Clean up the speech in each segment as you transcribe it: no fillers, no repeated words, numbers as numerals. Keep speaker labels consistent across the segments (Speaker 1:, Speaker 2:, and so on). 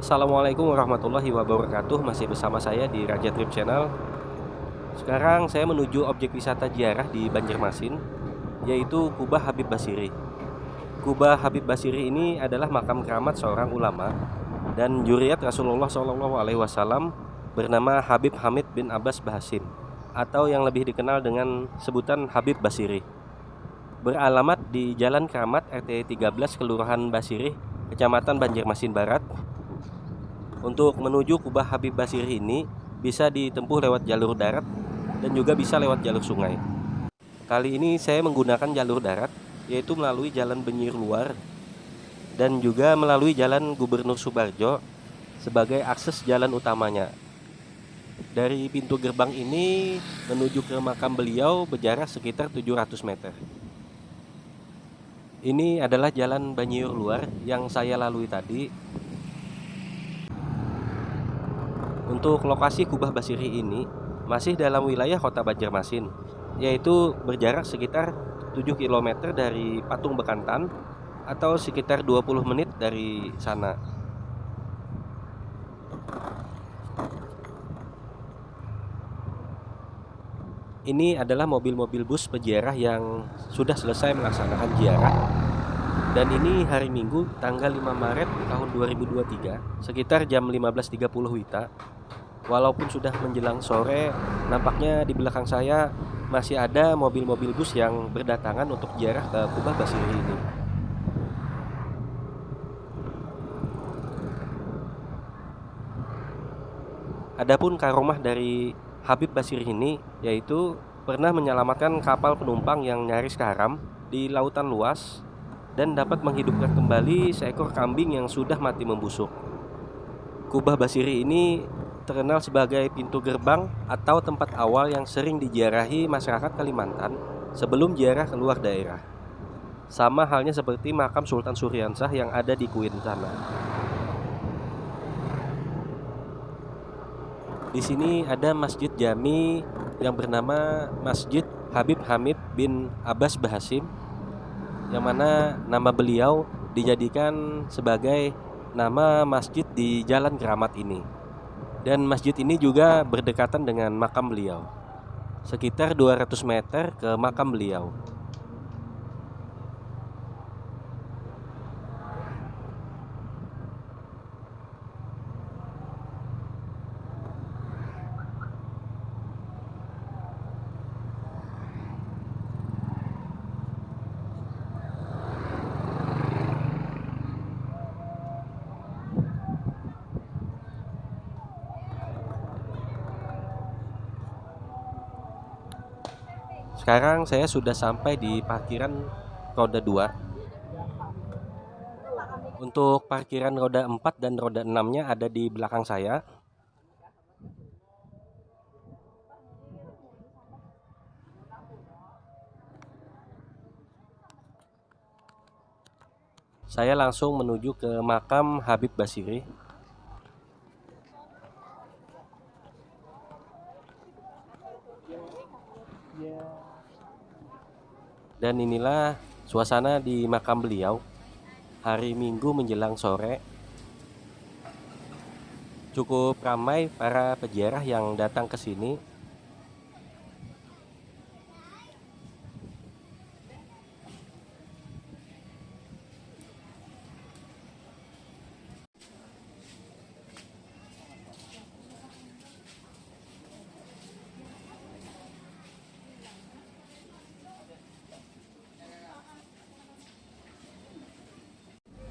Speaker 1: Assalamualaikum warahmatullahi wabarakatuh. Masih bersama saya di Raja Trip Channel. Sekarang saya menuju objek wisata ziarah di Banjarmasin, yaitu Kubah Habib Basiri. Kubah Habib Basiri ini adalah makam keramat seorang ulama dan juriat Rasulullah SAW bernama Habib Hamid bin Abbas Bahasim, atau yang lebih dikenal dengan sebutan Habib Basiri. Beralamat di Jalan Keramat RT 13 Kelurahan Basiri, Kecamatan Banjarmasin Barat. Untuk menuju Kubah Habib Basiri ini bisa ditempuh lewat jalur darat dan juga bisa lewat jalur sungai. Kali ini saya menggunakan jalur darat, yaitu melalui Jalan Benyir Luar dan juga melalui Jalan Gubernur Subarjo sebagai akses jalan utamanya. Dari pintu gerbang ini menuju ke makam beliau berjarak sekitar 700 meter. Ini adalah Jalan Benyir Luar yang saya lalui tadi. Untuk lokasi Kubah Basiri ini masih dalam wilayah kota Banjarmasin, yaitu berjarak sekitar 7 km dari Patung Bekantan atau sekitar 20 menit dari sana. Ini adalah mobil-mobil bus peziarah yang sudah selesai melaksanakan ziarah. Dan ini hari Minggu tanggal 5 Maret tahun 2023 sekitar jam 15.30 WITA. Walaupun sudah menjelang sore, nampaknya di belakang saya masih ada mobil-mobil bus yang berdatangan untuk ziarah ke Kubah Basiri ini. Adapun karomah dari Habib Basiri ini yaitu pernah menyelamatkan kapal penumpang yang nyaris karam di lautan luas dan dapat menghidupkan kembali seekor kambing yang sudah mati membusuk. Kubah Basiri ini terkenal sebagai pintu gerbang atau tempat awal yang sering diziarahi masyarakat Kalimantan sebelum ziarah keluar daerah. Sama halnya seperti makam Sultan Suryansah yang ada di Kuin sana. Di sini ada Masjid Jami yang bernama Masjid Habib Hamid bin Abbas Bahasim, yang mana nama beliau dijadikan sebagai nama masjid di Jalan Keramat ini. Dan masjid ini juga berdekatan dengan makam beliau, sekitar 200 meter ke makam beliau. Sekarang saya sudah sampai di parkiran roda 2. Untuk parkiran roda 4 dan roda 6-nya ada di belakang saya. Saya langsung menuju ke makam Habib Basiri. Dan inilah suasana di makam beliau hari Minggu menjelang sore. Cukup ramai para peziarah yang datang ke sini.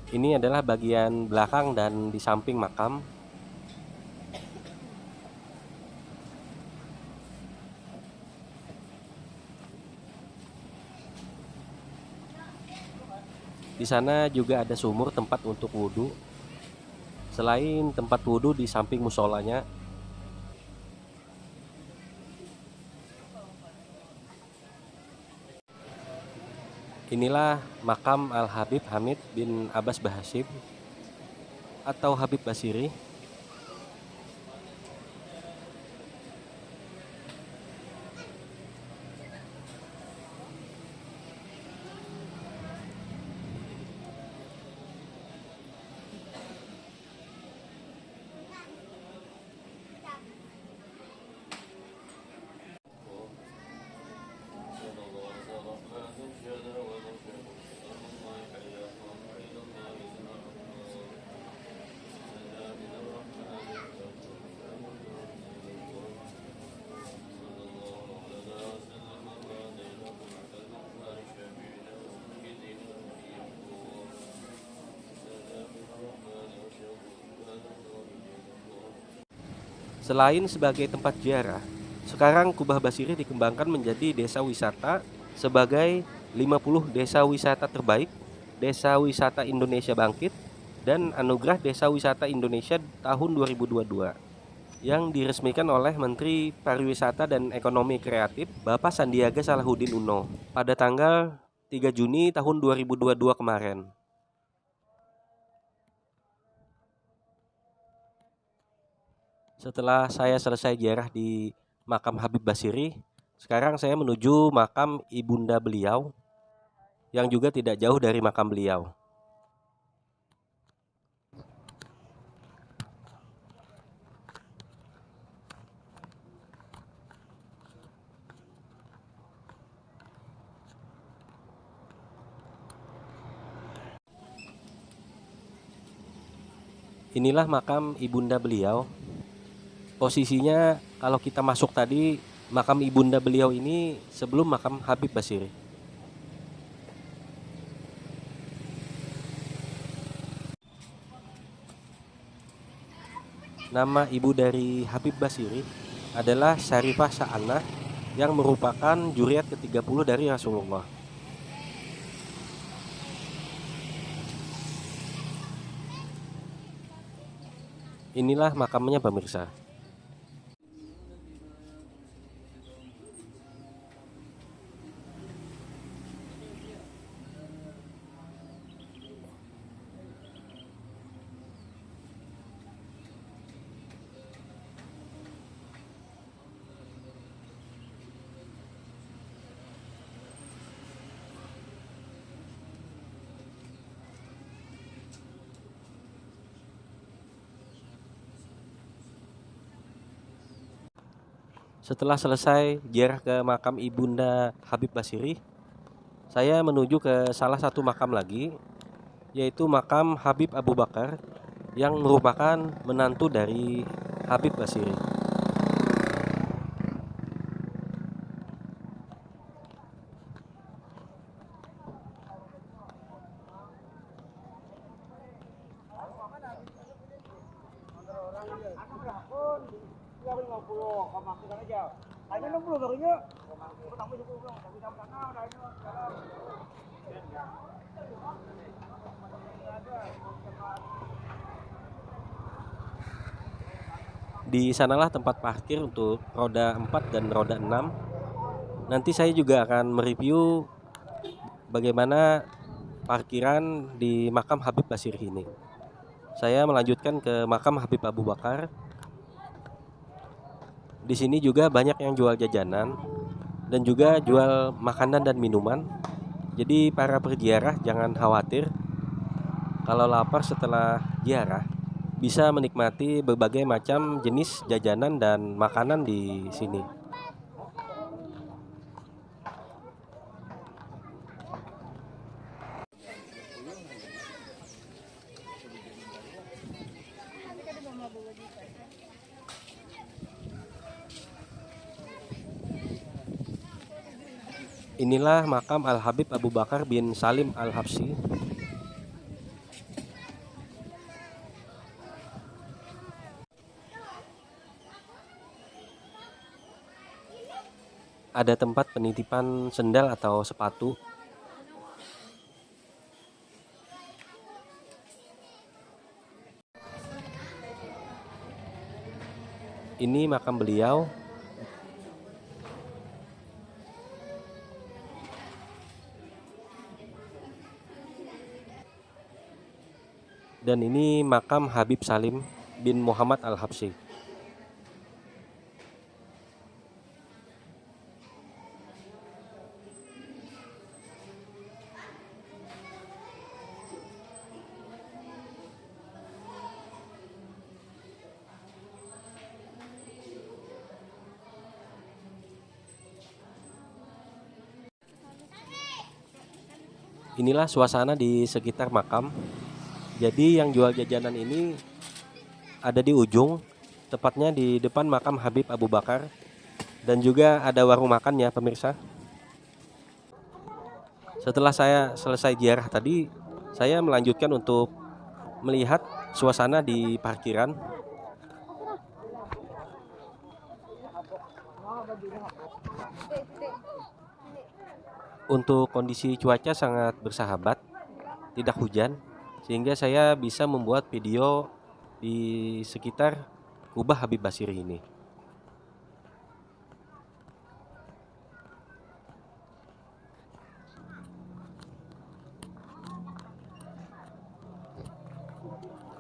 Speaker 1: Ini adalah bagian belakang dan di samping makam. Di sana juga ada sumur tempat untuk wudhu. Selain tempat wudhu di samping musolanya, inilah makam Al-Habib Hamid bin Abbas Bahasim atau Habib Basiri. Selain sebagai tempat ziarah, sekarang Kubah Basiri dikembangkan menjadi desa wisata sebagai 50 desa wisata terbaik, Desa Wisata Indonesia Bangkit, dan Anugerah Desa Wisata Indonesia tahun 2022 yang diresmikan oleh Menteri Pariwisata dan Ekonomi Kreatif Bapak Sandiaga Salahuddin Uno pada tanggal 3 Juni tahun 2022 kemarin. Setelah saya selesai ziarah di makam Habib Basiri, sekarang saya menuju makam ibunda beliau yang juga tidak jauh dari makam beliau. Inilah makam ibunda beliau. Posisinya kalau kita masuk tadi, makam ibunda beliau ini sebelum makam Habib Basiri. Nama ibu dari Habib Basiri adalah Syarifah Sa'anah yang merupakan juriat ke-30 dari Rasulullah. Inilah makamnya pemirsa. Setelah selesai ziarah ke makam ibunda Habib Basiri, saya menuju ke salah satu makam lagi, yaitu makam Habib Abu Bakar yang merupakan menantu dari Habib Basiri. Di sanalah tempat parkir untuk roda 4 dan roda 6. Nanti saya juga akan mereview bagaimana parkiran di makam Habib Basiri ini. Saya melanjutkan ke makam Habib Abu Bakar. Di sini juga banyak yang jual jajanan dan juga jual makanan dan minuman. Jadi para peziarah jangan khawatir kalau lapar setelah ziarah, bisa menikmati berbagai macam jenis jajanan dan makanan di sini. Inilah makam Al-Habib Abu Bakar bin Salim Al-Habsyi. Ada tempat penitipan sendal atau sepatu. Ini makam beliau. Dan ini makam Habib Salim bin Muhammad Al-Habsyi. Inilah suasana di sekitar makam. Jadi yang jual jajanan ini ada di ujung, tepatnya di depan makam Habib Abu Bakar. Dan juga ada warung makan ya pemirsa. Setelah saya selesai ziarah tadi, saya melanjutkan untuk melihat suasana di parkiran. Untuk kondisi cuaca sangat bersahabat, tidak hujan, sehingga saya bisa membuat video di sekitar Kubah Habib Basiri ini.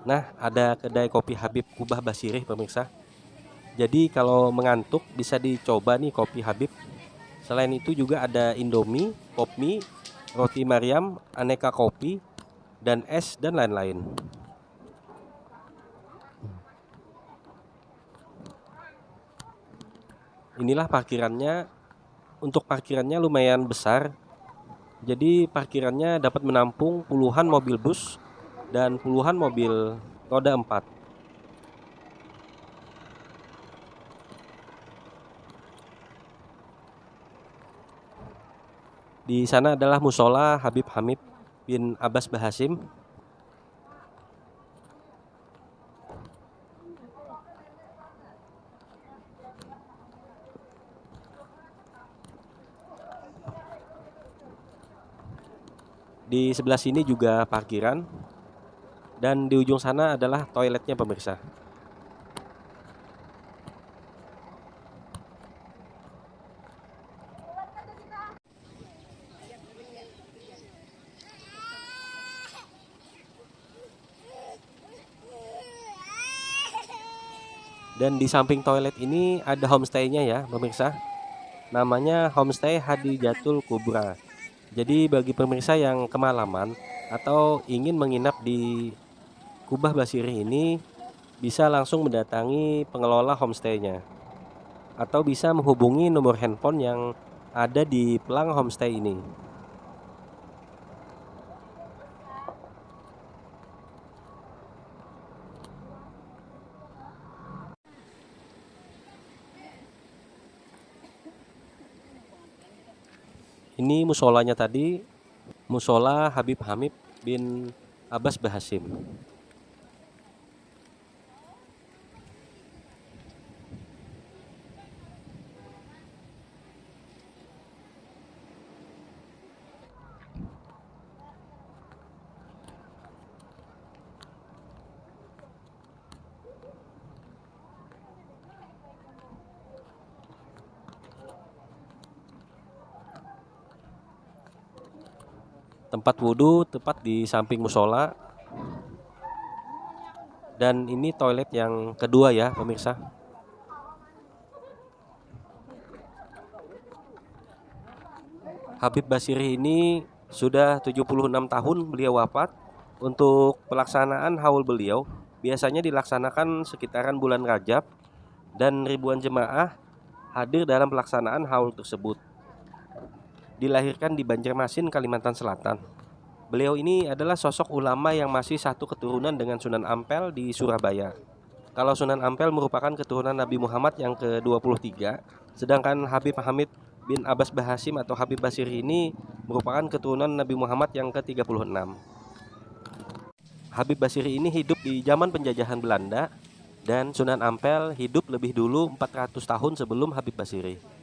Speaker 1: Nah, ada kedai kopi Habib Kubah Basiri, pemirsa. Jadi kalau mengantuk bisa dicoba nih kopi Habib. Selain itu juga ada Indomie, pop mie, roti Mariam, aneka kopi, dan es dan lain-lain. Inilah parkirannya. Untuk parkirannya lumayan besar. Jadi parkirannya dapat menampung puluhan mobil bus dan puluhan mobil roda 4. Di sana adalah musola Habib Hamid bin Abbas Bahasim. Di sebelah sini juga parkiran. Dan di ujung sana adalah toiletnya, pemirsa. Dan di samping toilet ini ada homestay-nya ya, pemirsa. Namanya Homestay Hadijatul Kubra. Jadi bagi pemirsa yang kemalaman atau ingin menginap di Kubah Basiri ini, bisa langsung mendatangi pengelola homestay-nya. Atau bisa menghubungi nomor handphone yang ada di pelang homestay ini. Ini musolanya tadi, musola Habib Hamid bin Abbas Bahasim. Tempat wudhu tepat di samping musola. Dan ini toilet yang kedua ya, pemirsa. Habib Basiri ini sudah 76 tahun beliau wafat. Untuk pelaksanaan haul beliau biasanya dilaksanakan sekitaran bulan Rajab, dan ribuan jemaah hadir dalam pelaksanaan haul tersebut. Dilahirkan di Banjarmasin, Kalimantan Selatan. Beliau ini adalah sosok ulama yang masih satu keturunan dengan Sunan Ampel di Surabaya. Kalau Sunan Ampel merupakan keturunan Nabi Muhammad yang ke-23, sedangkan Habib Hamid bin Abbas Bahasim atau Habib Basiri ini merupakan keturunan Nabi Muhammad yang ke-36. Habib Basiri ini hidup di zaman penjajahan Belanda, dan Sunan Ampel hidup lebih dulu 400 tahun sebelum Habib Basiri.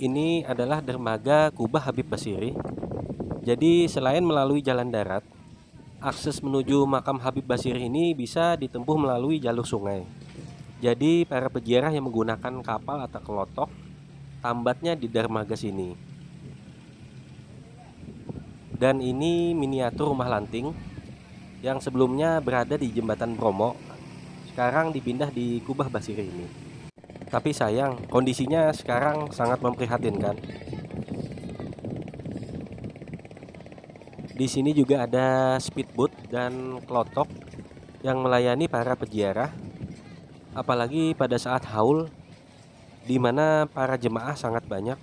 Speaker 1: Ini adalah dermaga Kubah Habib Basiri. Jadi selain melalui jalan darat, akses menuju makam Habib Basiri ini bisa ditempuh melalui jalur sungai. Jadi para peziarah yang menggunakan kapal atau kelotok, tambatnya di dermaga sini. Dan ini miniatur rumah lanting yang sebelumnya berada di Jembatan Bromo, sekarang dipindah di Kubah Basiri ini. Tapi sayang, kondisinya sekarang sangat memprihatinkan. Di sini juga ada speedboat dan kelotok yang melayani para peziarah, apalagi pada saat haul, di mana para jemaah sangat banyak.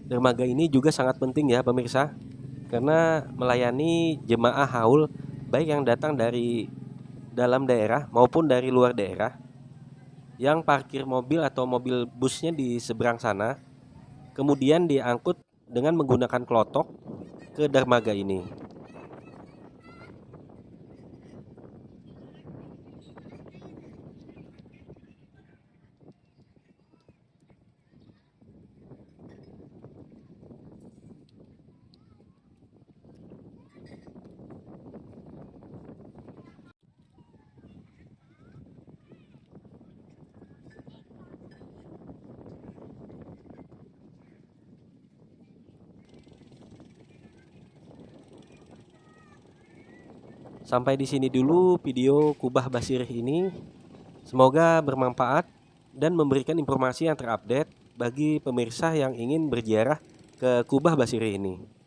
Speaker 1: Dermaga ini juga sangat penting ya, pemirsa, karena melayani jemaah haul baik yang datang dari dalam daerah maupun dari luar daerah, yang parkir mobil atau mobil busnya di seberang sana, kemudian diangkut dengan menggunakan klotok ke dermaga ini. Sampai di sini dulu video Kubah Basirih ini. Semoga bermanfaat dan memberikan informasi yang terupdate bagi pemirsa yang ingin berziarah ke Kubah Basirih ini.